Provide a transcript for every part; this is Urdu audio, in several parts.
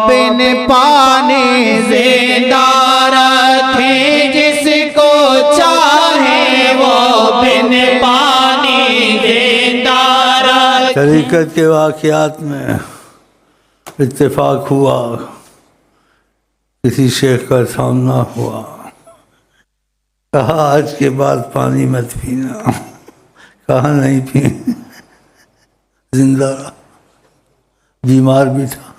بن پانے زندہ رکھے، جس کو چاہے وہ بن پانے زندہ رکھے۔ طریقت کے واقعات میں اتفاق ہوا، کسی شیخ کا سامنا ہوا، کہا آج کے بعد پانی مت پینا، کہا نہیں پی، زندہ رہا، بیمار بھی تھا۔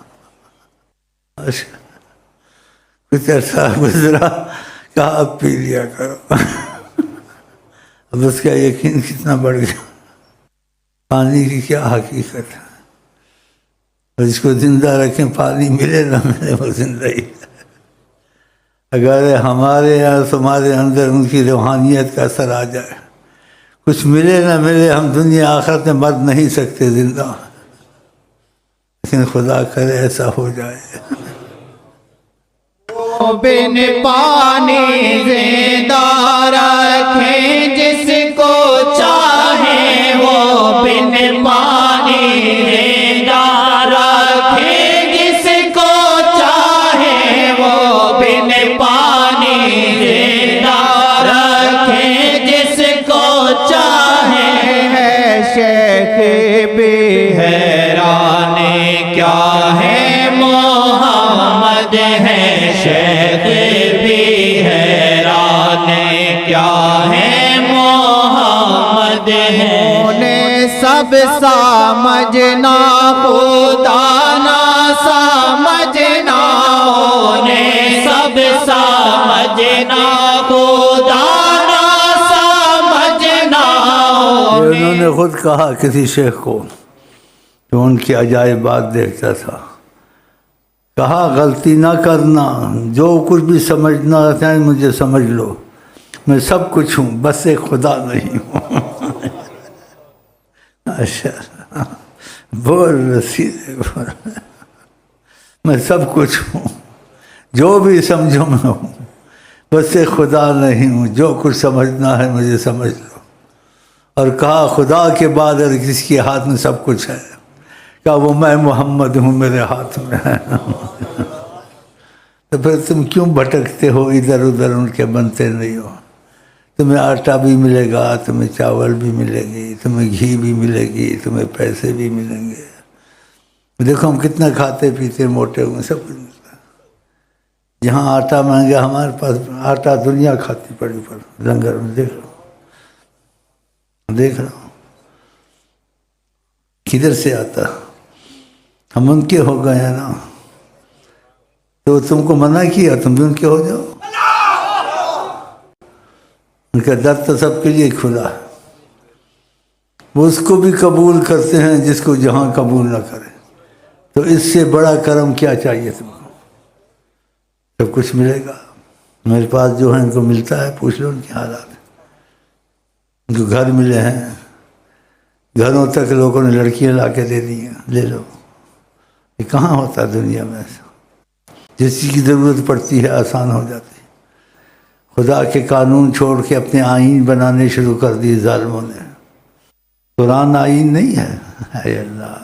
کچھ عرصہ گزرا، کہا اب پی لیا کرو۔ اب اس کا یقین کتنا بڑھ گیا، پانی کی کیا حقیقت ہے۔ اور جس کو زندہ رکھیں، پانی ملے نہ ملے وہ زندہ ہی ہے۔ اگر ہمارے یا تمہارے اندر ان کی روحانیت کا اثر آ جائے، کچھ ملے نہ ملے، ہم دنیا آخرت میں مر نہیں سکتے زندہ، لیکن خدا کرے ایسا ہو جائے۔ بن پانی زندہ رکھے، جس کو چاہے وہ بن پانی زندہ رکھے، جس کو چاہے وہ بن پانی زندہ رکھے، جس کو چاہے۔ ہے شیخ بھی حیران کیا ہے محمد ہے، شیخ بھی حیران کیا ہے محمد ہے۔ انہیں سب سمجھنا خدا نہ سمجھنا، انہیں سب سمجھنا خدا نہ سمجھنا۔ انہوں نے خود کہا کسی شیخ کو کہ ان کی عجائبات دیکھتا تھا، کہا غلطی نہ کرنا، جو کچھ بھی سمجھنا ہے مجھے سمجھ لو، میں سب کچھ ہوں، بس ایک خدا نہیں ہوں۔ اچھا بول رسید، میں سب کچھ ہوں، جو بھی سمجھو میں ہوں، بس ایک خدا نہیں ہوں، جو کچھ سمجھنا ہے مجھے سمجھ لو۔ اور کہا خدا کے بعد اگر کسی کے ہاتھ میں سب کچھ ہے، کہا وہ میں محمد ہوں، میرے ہاتھ میں ہے۔ تو پھر تم کیوں بھٹکتے ہو ادھر ادھر، ان کے بنتے نہیں ہو؟ تمہیں آٹا بھی ملے گا، تمہیں چاول بھی ملے گی، تمہیں گھی بھی ملے گی، تمہیں پیسے بھی ملیں گے۔ دیکھو ہم کتنا کھاتے پیتے موٹے ہوئے، سب کچھ ملتا ہے۔ جہاں آٹا مہنگا، ہمارے پاس آٹا دنیا کھاتی پڑی پر لنگر میں، دیکھ رہا ہوں کدھر سے آتا، ہم ان کے ہو گئے ہیں نا، تو تم کو منع کیا تم بھی ان کے ہو جاؤ۔ ان کا در تو سب کے لیے کھلا ہے، وہ اس کو بھی قبول کرتے ہیں جس کو جہاں قبول نہ کرے۔ تو اس سے بڑا کرم کیا چاہیے تم کو؟ سب کچھ ملے گا۔ میرے پاس جو ہے ان کو ملتا ہے، پوچھ لو ان کے حالات، ان کو گھر ملے ہیں، گھروں تک لوگوں نے لڑکیاں لا کے دے دی ہیں، لے لو۔ یہ کہاں ہوتا ہے دنیا میں ایسا؟ جس چیز کی ضرورت پڑتی ہے آسان ہو جاتی ہے۔ خدا کے قانون چھوڑ کے اپنے آئین بنانے شروع کر دیے ظالموں نے۔ قرآن آئین نہیں ہے، اے اللہ،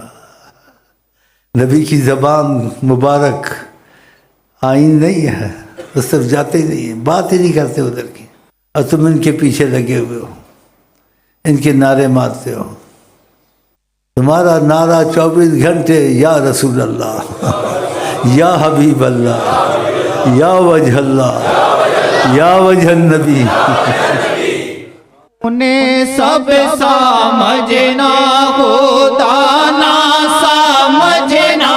نبی کی زبان مبارک آئین نہیں ہے، اس طرف جاتے ہی نہیں ہیں، بات ہی نہیں کرتے ادھر کی، اور تم ان کے پیچھے لگے ہوئے ہو، ان کے نعرے مارتے ہو۔ تمہارا نعرہ 24 گھنٹے یا رسول اللہ، یا حبیب اللہ، یا وجہ اللہ، یا وجہ النبی۔ انہیں سب سمجھنا خدا نہ سمجھنا،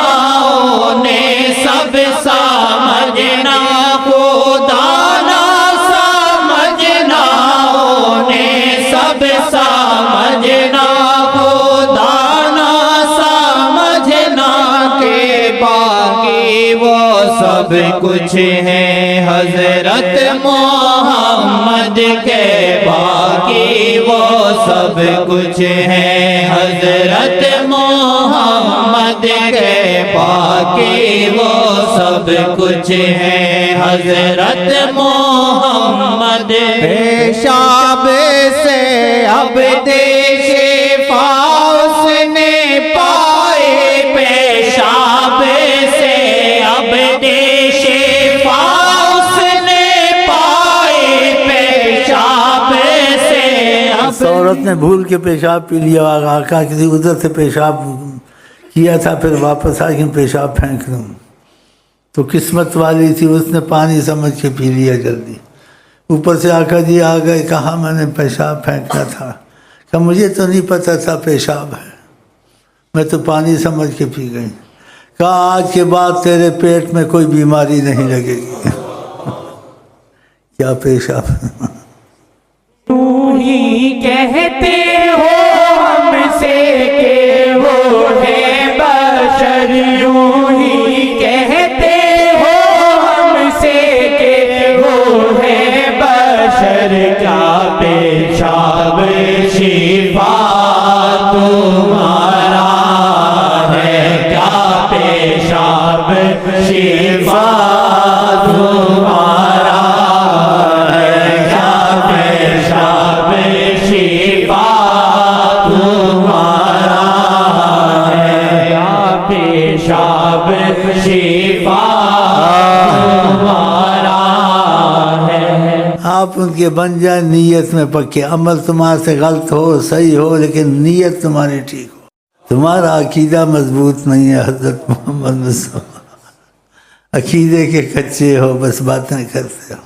انہیں سب سمجھنا خدا نہ سمجھنا، انہیں سب سمجھنا خدا نہ سمجھنا، کہ باقی وہ سب کچھ ہے حضرت محمد کے، باقی وہ سب کچھ ہے حضرت محمد کے، باقی وہ سب کچھ ہے حضرت محمد۔ پیشاب سے اب شفا اس نے پائے، پیشاب سے عورت نے بھول کے پیشاب پی لیا، آقا کسی ادھر سے پیشاب کیا تھا پھر واپس آ کے پیشاب پھینک دوں، تو قسمت والی تھی، اس نے پانی سمجھ کے پی لیا جلدی۔ اوپر سے آقا جی آ گئے، کہا میں نے پیشاب پھینکنا تھا، کہ مجھے تو نہیں پتہ تھا پیشاب ہے، میں تو پانی سمجھ کے پی گئی۔ کہا آج کے بعد تیرے پیٹ میں کوئی بیماری نہیں لگے گی۔ کیا پیشاب؟ تو ہی کہتے ہو ہم سے کہ وہ ہے بشر، یوں ہی کہتے ہو ہم سے کہ وہ ہے بشر، کیا پیشاب شفا تمہارا ہے، کیا پیشاب شفا تمہارا ہے، کیا پیشاب شفا تمہارا ہے، کیا پیشاب شفا تمہارا ہے۔ آپ ان کے بن جائیں نیت میں پکے، عمل تمہارے سے غلط ہو صحیح ہو لیکن نیت تمہاری ٹھیک ہو۔ تمہارا عقیدہ مضبوط نہیں ہے حضرت محمد مصطفیٰ، عقیدے کے کچے ہو، بس باتیں کرتے ہو۔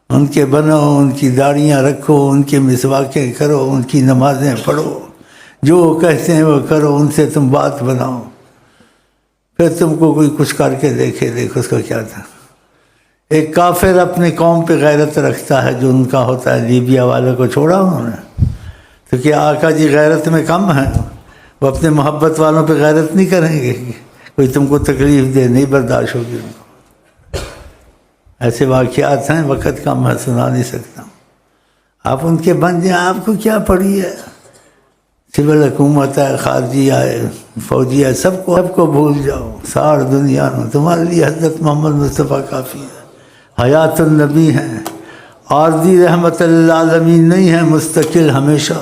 ان کے بنو، ان کی داڑیاں رکھو، ان کی مسواکیں کرو، ان کی نمازیں پڑھو، جو وہ کہتے ہیں وہ کرو، ان سے تم بات بناؤ، پھر تم کو کوئی کچھ کر کے دیکھے، دیکھو اس کا کیا تھا۔ ایک کافر اپنی قوم پہ غیرت رکھتا ہے جو ان کا ہوتا ہے، لیبیا والوں کو چھوڑا انہوں نے، تو کیا آقا جی غیرت میں کم ہیں؟ وہ اپنے محبت والوں پہ غیرت نہیں کریں گے؟ کوئی تم کو تکلیف دے، نہیں برداشت ہوگی ان کو۔ ایسے واقعات ہیں، وقت کم ہے، سنا نہیں سکتا۔ آپ ان کے بن جائیں، آپ کو کیا پڑی ہے؟ سول حکومت ہے، خارجی آئے، فوجی ہے، سب کو بھول جاؤ، سار دنیا میں تمہارے لیے حضرت محمد مصطفیٰ کافی ہے۔ حیات النبی ہیں، عارضی رحمت للعالمین نہیں ہے، مستقل ہمیشہ۔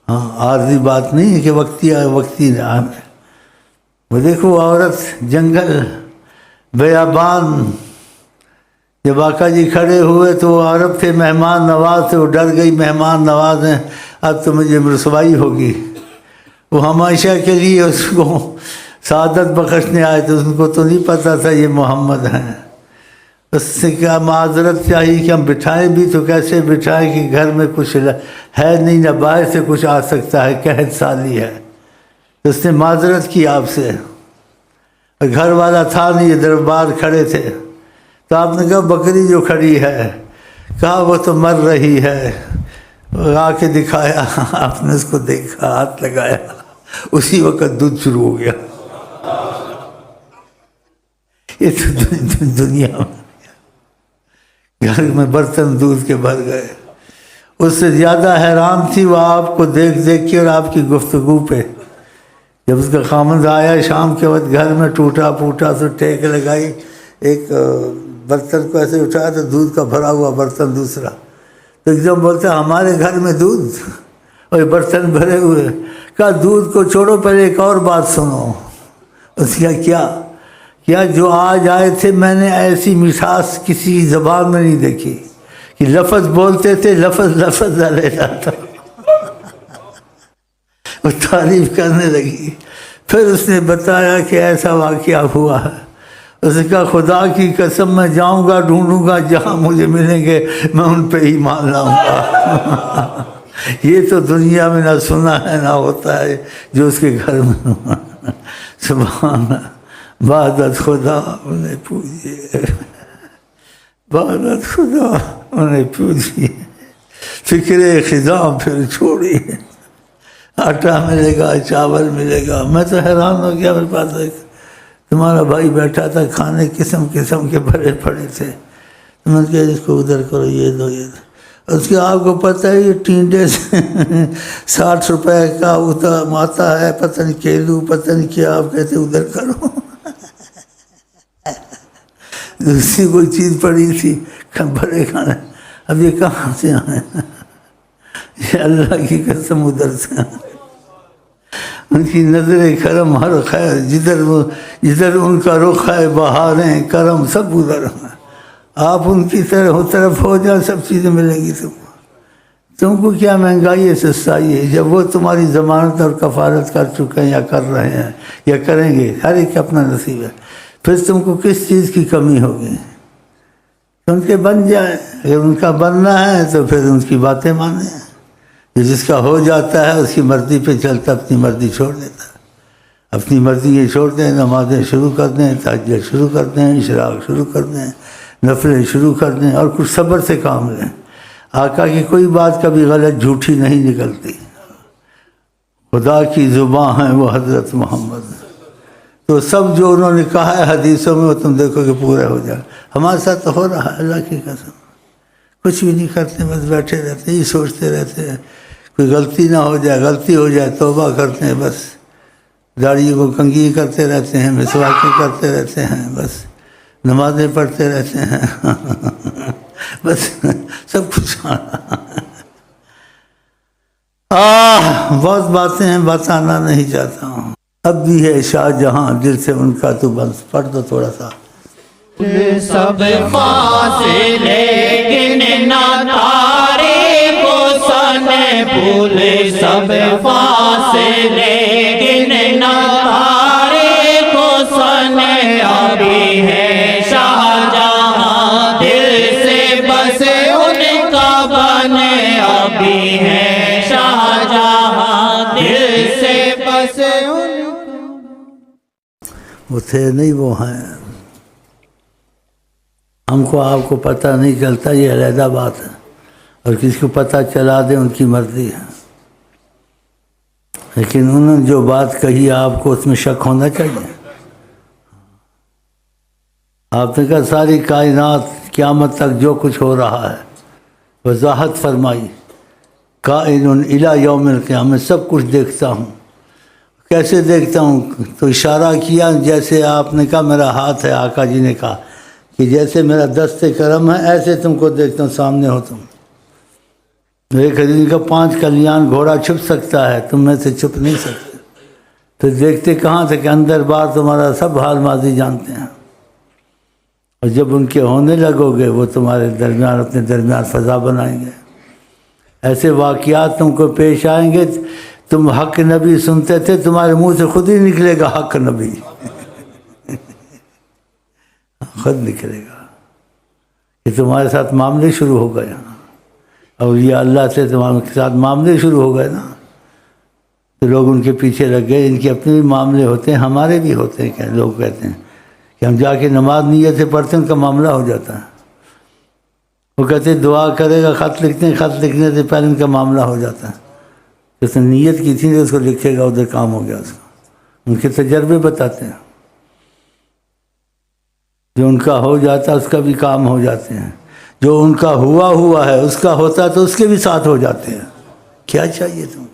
ہاں، عارضی بات نہیں ہے کہ وقتی آئے وقتی نہ آئے۔ وہ دیکھو عورت جنگل بیابان، جب آقا جی کھڑے ہوئے تو وہ عرب تھے، مہمان نواز تھے، وہ ڈر گئی، مہمان نواز ہیں، اب تو مجھے رسوائی ہوگی۔ وہ ہمیشہ کے لیے اس کو سعادت بخشنے آئے تھے، ان کو تو نہیں پتہ تھا یہ محمد ہیں۔ اس سے کیا معذرت چاہیے کہ ہم بٹھائیں بھی تو کیسے بٹھائیں کہ گھر میں کچھ ہے نہیں، نہ باہر سے کچھ آ سکتا ہے، قحط سالی ہے۔ اس نے معذرت کی آپ سے، گھر والا تھا نہیں، یہ دربار کھڑے تھے، تو آپ نے کہا بکری جو کھڑی ہے، کہا وہ تو مر رہی ہے، آ کے دکھایا، آپ نے اس کو دیکھا، ہاتھ لگایا، اسی وقت دودھ شروع ہو گیا۔ یہ تو دنیا میں گھر میں برتن دودھ کے بھر گئے۔ اس سے زیادہ حیران تھی وہ آپ کو دیکھ دیکھ کے اور آپ کی گفتگو پہ۔ جب اس کا خامند آیا شام کے وقت گھر میں، ٹوٹا پھوٹا تو ٹیک لگائی، ایک برتن کو ایسے اٹھایا تو دودھ کا بھرا ہوا برتن دوسرا، تو ایک دم بولتا ہمارے گھر میں دودھ اور یہ برتن بھرے ہوئے۔ کہا دودھ کو چھوڑو، پہلے ایک اور بات سنو۔ اس کا کیا جو آج آئے تھے میں نے ایسی مٹھاس کسی زبان میں نہیں دیکھی کہ لفظ بولتے تھے، لفظ لے جاتا۔ وہ تعریف کرنے لگی، پھر اس نے بتایا کہ ایسا واقعہ ہوا ہے۔ اس نے کہا خدا کی قسم میں جاؤں گا، ڈھونڈوں گا، جہاں مجھے ملیں گے میں ان پہ ہی مان لاؤں گا۔ یہ تو دنیا میں نہ سنا ہے نہ ہوتا ہے جو اس کے گھر میں۔ سبحان اللہ، عبادت خدا انہیں پوجیے، عبادت خدا انہیں پوجیے، فکر خدا پھر چھوڑیے، آٹا ملے گا، چاول ملے گا۔ میں تو حیران ہو گیا، میرے پاس ایک تمہارا بھائی بیٹھا تھا، کھانے قسم قسم کے بھرے پڑے تھے، تو میں نے کہا اس کو ادھر کرو، یہ دو یہ دو۔ اس کے آپ کو پتہ ہے یہ ٹینڈے سے 60 روپے کا آتا ہے، پتہ نہیں کیلو، پتہ نہیں کیا، آپ کہتے ادھر کرو۔ دوسری کوئی چیز پڑی تھی بڑے کھانے، اب یہ کہاں سے آئے؟ یہ اللہ کی قسم ادھر سے۔ ان کی نظر کرم ہر خیر، جدھر ان کا رخ ہے بہاریں کرم سب ادھر ہیں۔ آپ ان کی طرف ہو جائے، سب چیزیں ملیں گی تم کو۔ تم کو کیا مہنگائی ہے سسائی ہے؟ جب وہ تمہاری ضمانت اور کفالت کر چکے ہیں یا کر رہے ہیں یا کریں گے، ہر ایک اپنا نصیب ہے، پھر تم کو کس چیز کی کمی ہوگی؟ ان کے بن جائیں، اگر ان کا بننا ہے تو پھر ان کی باتیں مانیں، جس کا ہو جاتا ہے اس کی مرضی پہ چلتا، اپنی مرضی چھوڑ دیتا ہے، اپنی مرضی یہ چھوڑ دیں، نمازیں شروع کر دیں، تہجد شروع کر دیں، اشراق شروع کر دیں، نفلیں شروع کر دیں، اور کچھ صبر سے کام لیں۔ آقا کی کوئی بات کبھی غلط جھوٹی نہیں نکلتی، خدا کی زبان ہے وہ حضرت محمد، تو سب جو انہوں نے کہا ہے حدیثوں میں وہ تم دیکھو کہ پورا ہو جائے۔ ہمارے ساتھ تو ہو رہا ہے، اللہ کی قسم، کچھ بھی نہیں کرتے، بس بیٹھے رہتے ہیں، یہ سوچتے رہتے ہیں کوئی غلطی نہ ہو جائے، غلطی ہو جائے توبہ کرتے ہیں، بس داڑھی کو کنگھی کرتے رہتے ہیں، مسواکیں کرتے رہتے ہیں، بس نمازیں پڑھتے رہتے ہیں بس سب کچھ بہت باتیں ہیں، بتانا نہیں چاہتا ہوں۔ اب بھی ہے شاہ جہاں دل سے ان کا تو بس پڑھ دو تھوڑا سا۔ سب فاصلے گننا تاریخ و سن بھول، سب فاصلے گننا تاریخ و سن، ابھی ہے شاہ جہاں دل سے بس ان کا بن، ابھی ہے شاہ جہاں دل سے بس ان کا۔ وہ تھے نہیں، وہ ہیں، ہم کو آپ کو پتہ نہیں چلتا، یہ علیحدہ بات ہے، اور کسی کو پتہ چلا دیں ان کی مرضی ہے، لیکن انہوں نے جو بات کہی آپ کو اس میں شک ہونا چاہیے۔ آپ نے کہا ساری کائنات قیامت تک جو کچھ ہو رہا ہے وضاحت فرمائی، کائن الی یوم القیامہ، سب کچھ دیکھتا ہوں۔ کیسے دیکھتا ہوں؟ تو اشارہ کیا، جیسے آپ نے کہا میرا ہاتھ ہے، آقا جی نے کہا کہ جیسے میرا دست کرم ہے ایسے تم کو دیکھتا ہوں، سامنے ہو تم۔ ایک حدیث کا 5 کلیان گھوڑا چھپ سکتا ہے، تم میں سے چھپ نہیں سکتے، تو دیکھتے کہاں تھے کہ اندر باہر تمہارا سب حال ماضی جانتے ہیں، اور جب ان کے ہونے لگو گے وہ تمہارے درمیان اپنے درمیان فضا بنائیں گے، ایسے واقعات تم کو پیش آئیں گے۔ تم حق نبی سنتے تھے، تمہارے منہ سے خود ہی نکلے گا حق نبی خود نکلے گا کہ تمہارے ساتھ معاملے شروع ہو گئے، اور یہ اللہ سے تمہارے ساتھ معاملے شروع ہو گئے نا، تو لوگ ان کے پیچھے لگ گئے۔ ان کے اپنے بھی معاملے ہوتے ہیں، ہمارے بھی ہوتے ہیں، کہ لوگ کہتے ہیں کہ ہم جا کے نماز نیت سے پڑھتے ہیں، ان کا معاملہ ہو جاتا ہے، وہ کہتے ہیں دعا کرے گا، خط لکھتے ہیں، خط لکھنے سے پہلے ان کا معاملہ ہو جاتا ہے، اس نے نیت کی تھی تو اس کو لکھے گا، ادھر کام ہو گیا اس کا۔ ان کے تجربے بتاتے ہیں، جو ان کا ہو جاتا ہے اس کا بھی کام ہو جاتے ہیں، جو ان کا ہوا ہے اس کا ہوتا ہے تو اس کے بھی ساتھ ہو جاتے ہیں۔ کیا چاہیے تم کو؟